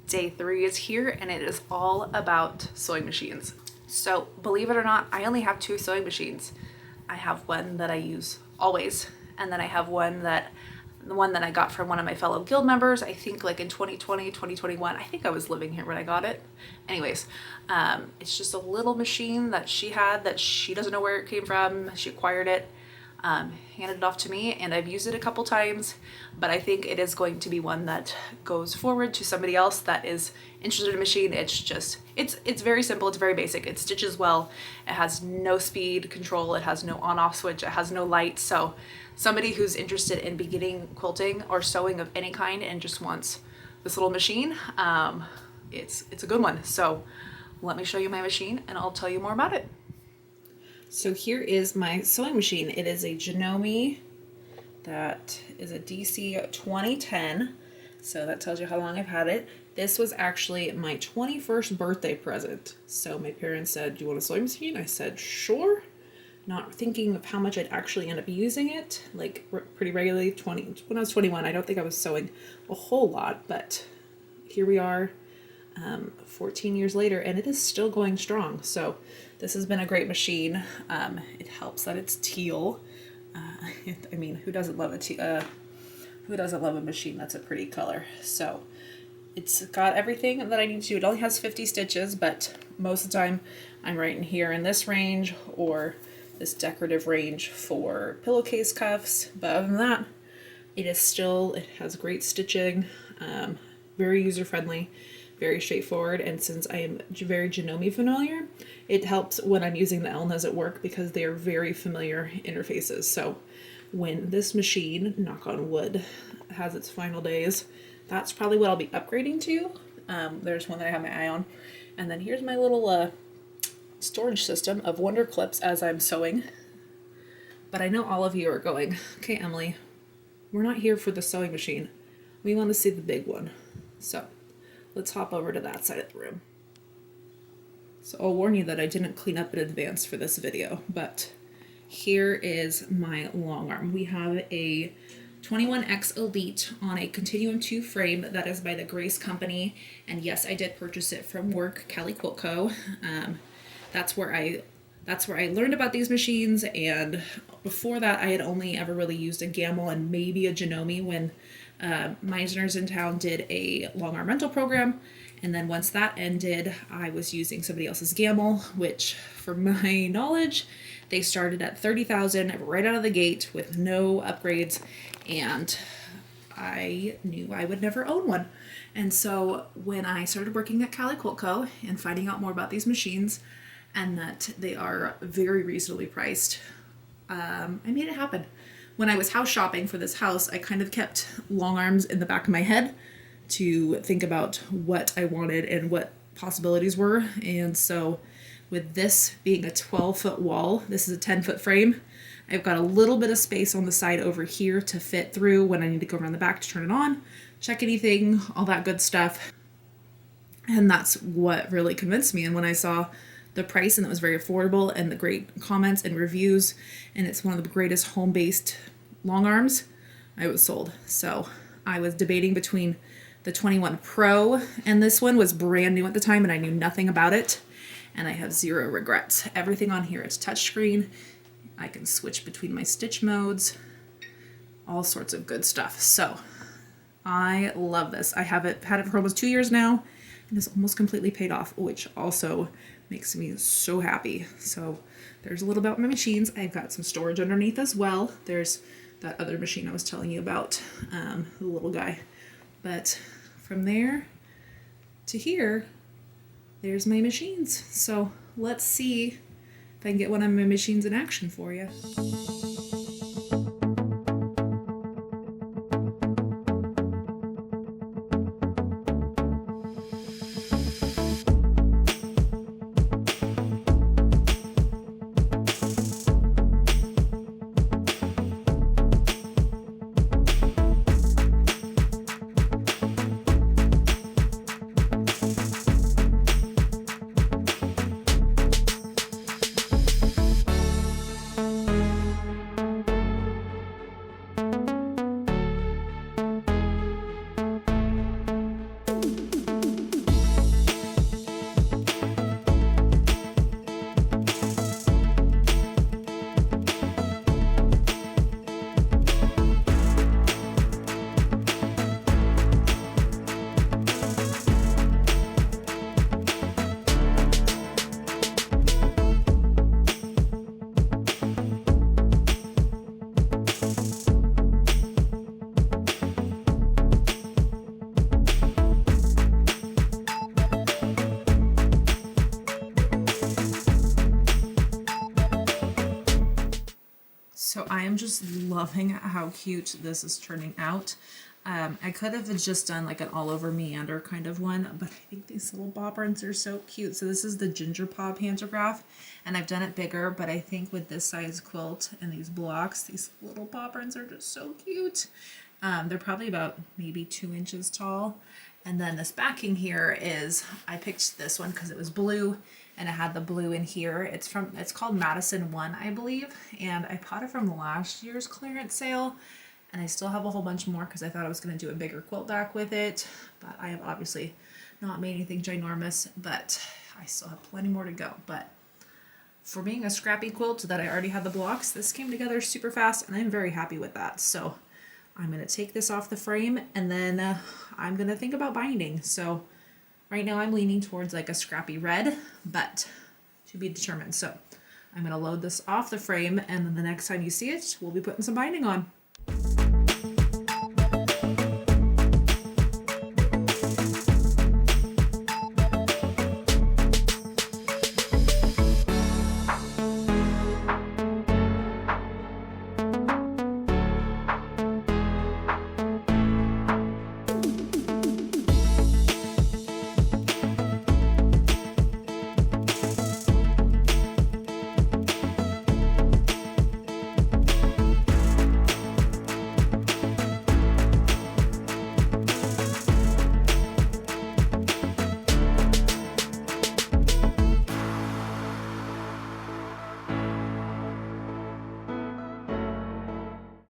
Day 3 is here and it is all about sewing machines. So believe it or not, I only have 2 sewing machines. I have one that I use always, and then I have the one that I got from one of my fellow guild members, I think like in 2020, 2021. I think I was living here when I got it. Anyways, it's just a little machine that she had that she doesn't know where it came from. She acquired it, handed it off to me, and I've used it a couple times, but I think it is going to be one that goes forward to somebody else that is interested in a machine. It's very simple, it's very basic. It stitches well, it has no speed control, it has no on-off switch, it has no light. So somebody who's interested in beginning quilting or sewing of any kind and just wants this little machine, it's a good one. So let me show you my machine and I'll tell you more about it. So here is my sewing machine. It is a Janome that is a DC 2010. So that tells you how long I've had it. This was actually my 21st birthday present. So my parents said, "Do you want a sewing machine?" I said, "Sure." Not thinking of how much I'd actually end up using it, like pretty regularly. When I was 21, I don't think I was sewing a whole lot, but here we are 14 years later and it is still going strong. So this has been a great machine. It helps that it's teal. I mean, who doesn't love a machine that's a pretty color? So it's got everything that I need to do. It only has 50 stitches, but most of the time I'm right in here in this range or this decorative range for pillowcase cuffs. But other than that, it has great stitching, very user-friendly, very straightforward. And since I am very Janome familiar, it helps when I'm using the Elnas at work because they are very familiar interfaces. So when this machine, knock on wood, has its final days, that's probably what I'll be upgrading to. There's one that I have my eye on. And then here's my little storage system of wonder clips as I'm sewing. But I know all of you are going, "Okay, Emily, we're not here for the sewing machine. We want to see the big one." So let's hop over to that side of the room. So I'll warn you that I didn't clean up in advance for this video, but here is my Longarm. We have a 21X Elite on a Continuum 2 frame that is by the Grace Company. And yes, I did purchase it from work, Cali Quilt Co. That's where I learned about these machines, and before that I had only ever really used a Gamble and maybe a Janome when Meisner's in town did a Longarm rental program. And then once that ended, I was using somebody else's Gamble, which for my knowledge, they started at $30,000 right out of the gate with no upgrades, and I knew I would never own one. And so when I started working at Cali Quilt Co. and finding out more about these machines, and that they are very reasonably priced, I made it happen. When I was house shopping for this house, I kind of kept Longarms in the back of my head to think about what I wanted and what possibilities were. And so with this being a 12-foot wall, this is a 10-foot frame, I've got a little bit of space on the side over here to fit through when I need to go around the back to turn it on, check anything, all that good stuff. And that's what really convinced me. And when I saw the price and it was very affordable and the great comments and reviews, and it's one of the greatest home-based Longarms, I was sold. So I was debating between the 21 Pro, and this one was brand new at the time and I knew nothing about it, and I have zero regrets. Everything on here is touchscreen. I can switch between my stitch modes, all sorts of good stuff. So I love this. I had it for almost 2 years now, and it's almost completely paid off, which also makes me so happy. So there's a little about my machines. I've got some storage underneath as well. There's that other machine I was telling you about, the little guy. But from there to here, there's my machines. So let's see if I can get one of my machines in action for you. So I am just loving how cute this is turning out. I could have just done like an all over meander kind of one, but I think these little bobbins are so cute. So this is the ginger paw pantograph, and I've done it bigger, but I think with this size quilt and these blocks, these little bobbins are just so cute. They're probably about maybe 2 inches tall. And then this backing here is, I picked this one because it was blue and it had the blue in here. It's called Madison 1, I believe. And I bought it from last year's clearance sale. And I still have a whole bunch more because I thought I was going to do a bigger quilt back with it. But I have obviously not made anything ginormous, but I still have plenty more to go. But for being a scrappy quilt that I already had the blocks, this came together super fast and I'm very happy with that. So I'm going to take this off the frame and then I'm going to think about binding. So right now I'm leaning towards like a scrappy red, but to be determined. So I'm going to load this off the frame and then the next time you see it, we'll be putting some binding on.